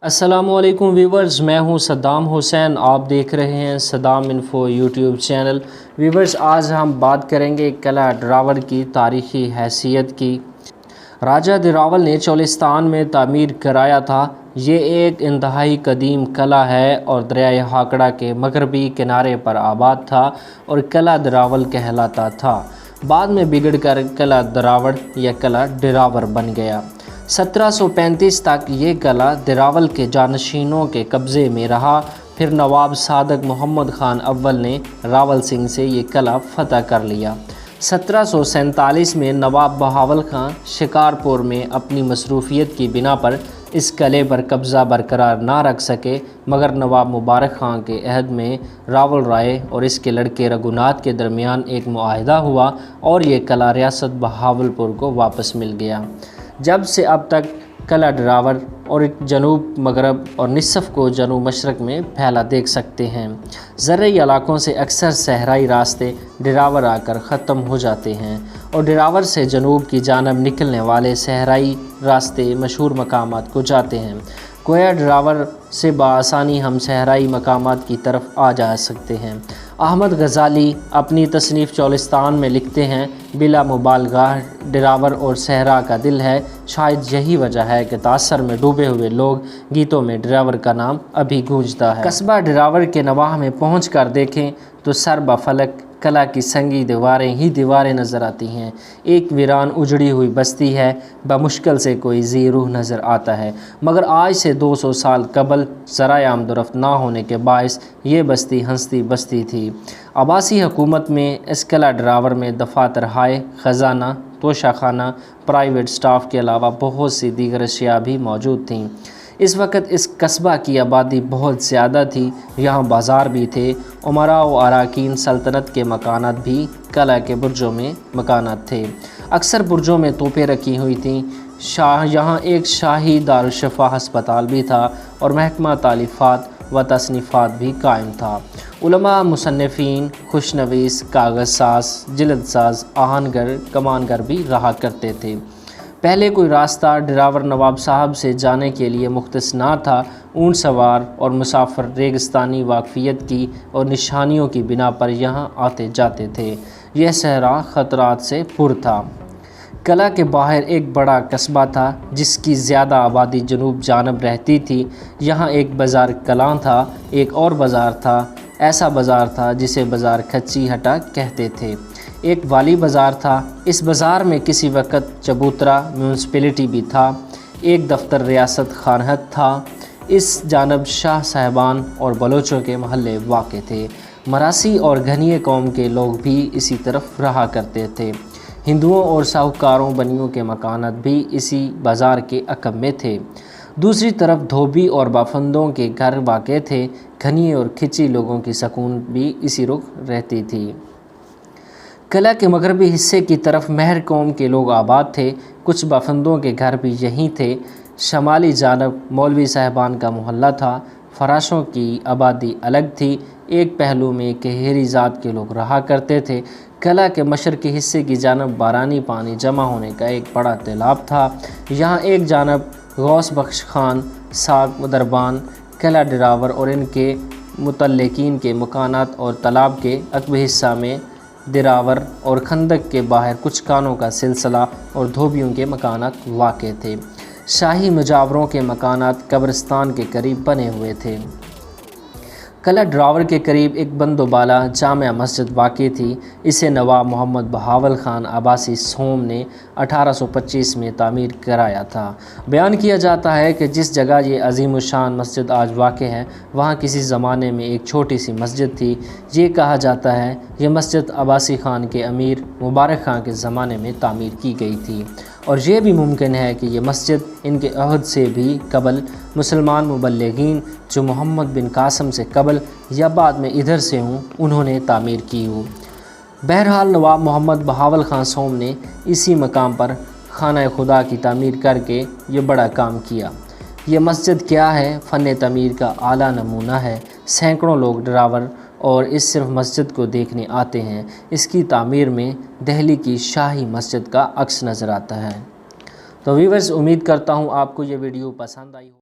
अस्सलामुअलैकुम व्यूवर्स, मैं हूं सद्दाम हुसैन। आप देख रहे हैं Saddam info YouTube channel. Viewers, आज हम बात करेंगे किला ड्रावर की तारीख़ी हैसियत की। राजा दिरावल ने चोलिस्तान में तामीर कराया था। ये एक इंतहाई कदीम किला है और दरियाए हाकड़ा के मगरबी किनारे पर आबाद था और किला दिरावल कहलाता था। बाद में बिगड़ कर किला दिरावड़ या किला डिरावर बन गया। 1735 तक ये किला दिरावल के जानशीनों के कब्ज़े में रहा। फिर नवाब सादक मोहम्मद ख़ान अव्वल ने रावल सिंह से ये किला फ़तह कर लिया। 1747 में नवाब बहावल ख़ान शिकारपुर में अपनी मसरूफ़ियत की बिना पर इस किले पर कब्ज़ा बरकरार ना रख सके, मगर नवाब मुबारक ख़ान के अहद में रावल राय और इसके लड़के रघुनाथ के दरमियान एक मुआहदा हुआ और ये किला रियासत बहावलपुर को वापस मिल गया। जब से अब तक किला डिरावर और जनूब मगरब और निसफ़ को जनूब मशरक़ में फैला देख सकते हैं। ज़रई इलाकों से अक्सर सहराई रास्ते डिरावर आकर ख़त्म हो जाते हैं और डिरावर से जनूब की जानब निकलने वाले सहराई रास्ते मशहूर मकामात को जाते हैं। गोया डिरावर से बआसानी हम सहराई मकामात की तरफ आ जा सकते हैं। अहमद गज़ाली अपनी तसनीफ़ चोलिस्तान में लिखते हैं, बिला मुबालगा डिरावर और सहरा का दिल है। शायद यही वजह है कि तासर में डूबे हुए लोग गीतों में डिरावर का नाम अभी गूंजता है। कस्बा डिरावर के नवाह में पहुँच कर देखें तो सर बफलक किला की संगी दीवारें ही दीवारें नज़र आती हैं। एक वीरान उजड़ी हुई बस्ती है, बमुश्किल से कोई जी रूह नज़र आता है, मगर आज से 200 साल कबल ज़राए आमदोरफ्त ना होने के बायस ये बस्ती हंसती बस्ती थी। अब्बासी हुकूमत में इस किला डिरावर में दफातर हाय, ख़जाना, तोशाखाना, प्राइवेट स्टाफ के अलावा बहुत सी दीगर अशिया भी मौजूद थीं। इस वक्त इस कस्बा की आबादी बहुत ज़्यादा थी। यहाँ बाज़ार भी थे। उमरा व अराकीन सल्तनत के मकानात भी किला के बुर्जों में मकानात थे। अक्सर बुर्जों में तोपें रखी हुई थीं। यहाँ एक शाही दारुशफ़ा हस्पताल भी था और महकमा तालीफ़ात व तसनीफ़ात भी कायम था। उलमा, मुसन्निफ़ीन, खुशनवीस, कागज़ साज, जिल्द साज, आहनगर, कमानगर भी रहा करते थे। पहले कोई रास्ता डिरावर नवाब साहब से जाने के लिए मुख्तस ना था। ऊँट सवार और मुसाफिर रेगिस्तानी वाक़फ़ियत की और निशानियों की बिना पर यहाँ आते जाते थे। यह सहरा ख़तरात से पुर था। किला के बाहर एक बड़ा कस्बा था जिसकी ज़्यादा आबादी जनूब जानब रहती थी। यहाँ एक बाज़ार कलां था। एक और बाज़ार था, ऐसा बाज़ार था जिसे बाज़ार खच्ची हटा कहते थे। एक वाली बाज़ार था। इस बाज़ार में किसी वक्त चबूतरा म्यूनसिपैलिटी भी था। एक दफ्तर रियासत खानहत था। इस जानब शाह साहबान और बलोचों के महल्ले वाक़े थे। मरासी और घनिये कौम के लोग भी इसी तरफ रहा करते थे। हिंदुओं और साहूकारों बनियों के मकानात भी इसी बाज़ार के अकब में थे। दूसरी तरफ धोबी और बाफंदों के घर वाक़े थे। घनिये और खिंची लोगों की सकून भी इसी रुख रहती थी। किला के मगरबी हिस्से की तरफ महर कौम के लोग आबाद थे। कुछ बाफंदों के घर भी यहीं थे। शमाली जानब मौलवी साहबान का मोहल्ला था। फराशों की आबादी अलग थी। एक पहलू में कहेरी ज़ात के लोग रहा करते थे। किला के मशरक़ी हिस्से की जानब बारानी पानी जमा होने का एक बड़ा तालाब था। यहाँ एक जानब गौस बख्श खान, साग दरबान, किला डिरावर और इनके मुतल्लिकीन के मकानात और तालाब के अकबी हिस्सा में दिरावर और खंदक के बाहर कुछ कानों का सिलसिला और धोबियों के मकानात वाक़े थे। शाही मुजावरों के मकानात कब्रिस्तान के करीब बने हुए थे। किला डिरावर के करीब एक बंदोबाला जामिया मस्जिद वाक़ थी। इसे नवाब मोहम्मद बहावल ख़ान अब्बासी सोम ने 1825 में तामीर कराया था। बयान किया जाता है कि जिस जगह ये अज़ीमुशान मस्जिद आज वाक़ है, वहाँ किसी ज़माने में एक छोटी सी मस्जिद थी। ये कहा जाता है ये मस्जिद अब्बासी ख़ान के अमीर मुबारक ख़ान के ज़माने में तामीर की गई थी और ये भी मुमकिन है कि ये मस्जिद इनके अहद से भी कबल मुसलमान मुबल्लिगीन जो मोहम्मद बिन कासम से कबल या बाद में इधर से हों, उन्होंने तामीर की हो। बहरहाल नवाब मोहम्मद बहावल ख़ान सोम ने इसी मकाम पर खाना खुदा की तामीर करके ये बड़ा काम किया। ये मस्जिद क्या है, फ़न तामीर का आला नमूना है। सैकड़ों लोग डिरावर और इस सिर्फ मस्जिद को देखने आते हैं। इसकी तामीर में दिल्ली की शाही मस्जिद का अक्स नज़र आता है। तो व्यूअर्स, उम्मीद करता हूँ आपको ये वीडियो पसंद आई हो।